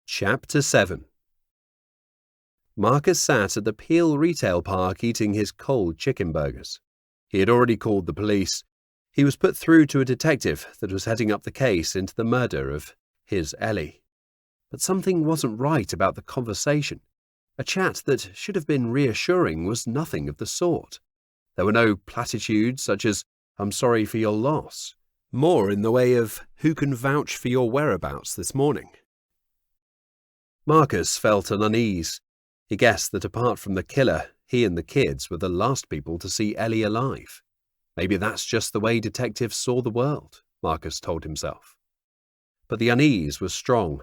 Chapter 7. Marcus sat at the Peel retail park eating his cold chicken burgers. He had already called the police. He was put through to a detective that was heading up the case into the murder of his Ellie. But something wasn't right about the conversation. A chat that should have been reassuring was nothing of the sort. There were no platitudes such as, "I'm sorry for your loss," more in the way of, "Who can vouch for your whereabouts this morning?" Marcus felt an unease. He guessed that apart from the killer, he and the kids were the last people to see Ellie alive. Maybe that's just the way detectives saw the world, Marcus told himself. But the unease was strong.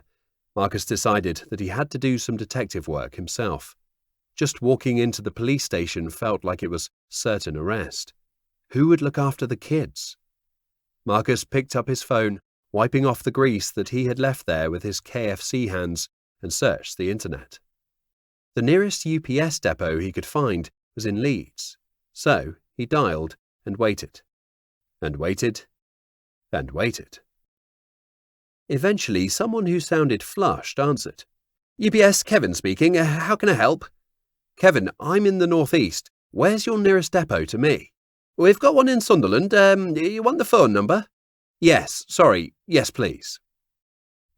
Marcus decided that he had to do some detective work himself. Just walking into the police station felt like it was certain arrest. Who would look after the kids? Marcus picked up his phone, wiping off the grease that he had left there with his KFC hands, and searched the internet. The nearest UPS depot he could find was in Leeds, so he dialed and waited, and waited, and waited. Eventually, someone who sounded flushed answered. "UPS, Kevin speaking. How can I help?" "Kevin, I'm in the northeast. Where's your nearest depot to me?" "We've got one in Sunderland. You want the phone number?" "Yes, sorry. Yes, please."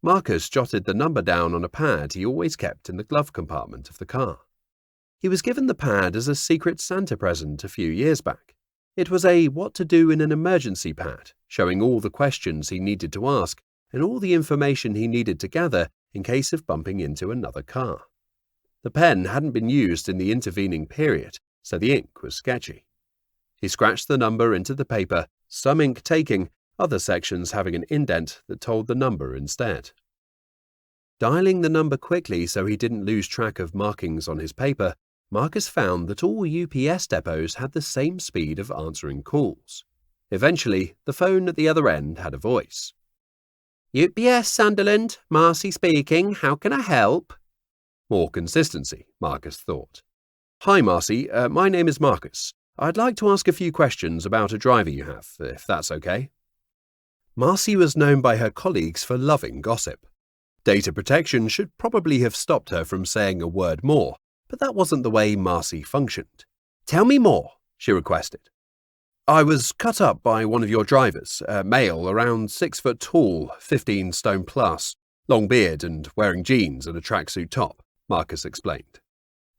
Marcus jotted the number down on a pad he always kept in the glove compartment of the car. He was given the pad as a Secret Santa present a few years back. It was a what to do in an emergency pad, showing all the questions he needed to ask and all the information he needed to gather in case of bumping into another car. The pen hadn't been used in the intervening period, so the ink was sketchy. He scratched the number into the paper, some ink taking, other sections having an indent that told the number instead. Dialing the number quickly so he didn't lose track of markings on his paper, Marcus found that all UPS depots had the same speed of answering calls. Eventually, the phone at the other end had a voice. "UPS Sunderland, Marcy speaking. How can I help?" More consistency, Marcus thought. "Hi, Marcy. My name is Marcus. I'd like to ask a few questions about a driver you have, if that's okay." Marcy was known by her colleagues for loving gossip. Data protection should probably have stopped her from saying a word more, but that wasn't the way Marcy functioned. "Tell me more," she requested. "I was cut up by one of your drivers, male, around 6 foot tall, 15 stone plus, long beard and wearing jeans and a tracksuit top," Marcus explained.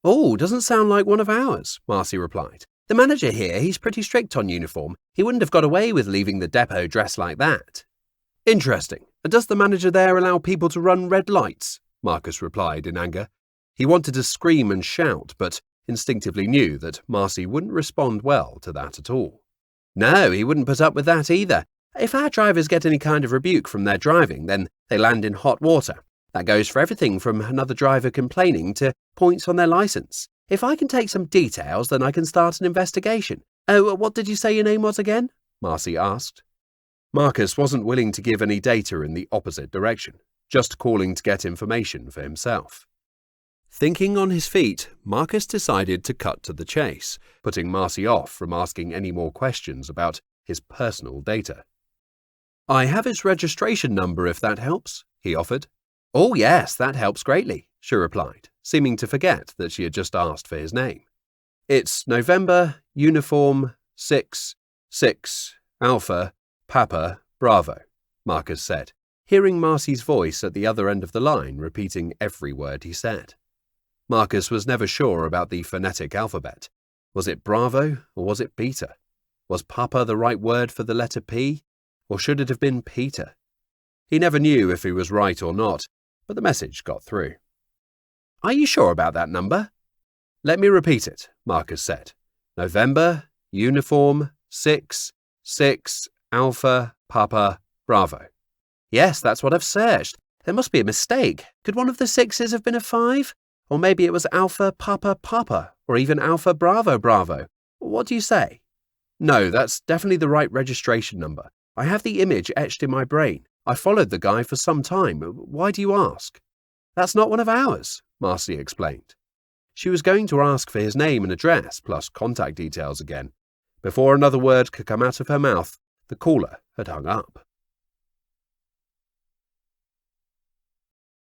"Oh, doesn't sound like one of ours," Marcy replied. "The manager here, he's pretty strict on uniform. He wouldn't have got away with leaving the depot dressed like that." "Interesting. Does the manager there allow people to run red lights?" Marcus replied in anger. He wanted to scream and shout, but instinctively knew that Marcy wouldn't respond well to that at all. "No, he wouldn't put up with that either. If our drivers get any kind of rebuke from their driving, then they land in hot water. That goes for everything from another driver complaining to points on their license. If I can take some details, then I can start an investigation." "Oh, what did you say your name was again?" Marcy asked. Marcus wasn't willing to give any data in the opposite direction, just calling to get information for himself. Thinking on his feet, Marcus decided to cut to the chase, putting Marcy off from asking any more questions about his personal data. "I have his registration number if that helps," he offered. "Oh yes, that helps greatly," she replied, seeming to forget that she had just asked for his name. "It's November, Uniform, 6, Alpha, Papa, Bravo," Marcus said, hearing Marcy's voice at the other end of the line repeating every word he said. Marcus was never sure about the phonetic alphabet. Was it Bravo or was it Beta? Was Papa the right word for the letter P, or should it have been Peter? He never knew if he was right or not, but the message got through. "Are you sure about that number?" "Let me repeat it," Marcus said. "November, Uniform, 6, Alpha, Papa, Bravo." "Yes, that's what I've searched. There must be a mistake. Could one of the 6s have been a 5? Or maybe it was Alpha, Papa, or even Alpha, Bravo. What do you say?" "No, that's definitely the right registration number. I have the image etched in my brain. I followed the guy for some time. Why do you ask?" "That's not one of ours," Marcy explained. She was going to ask for his name and address, plus contact details again, Before another word could come out of her mouth, the caller had hung up.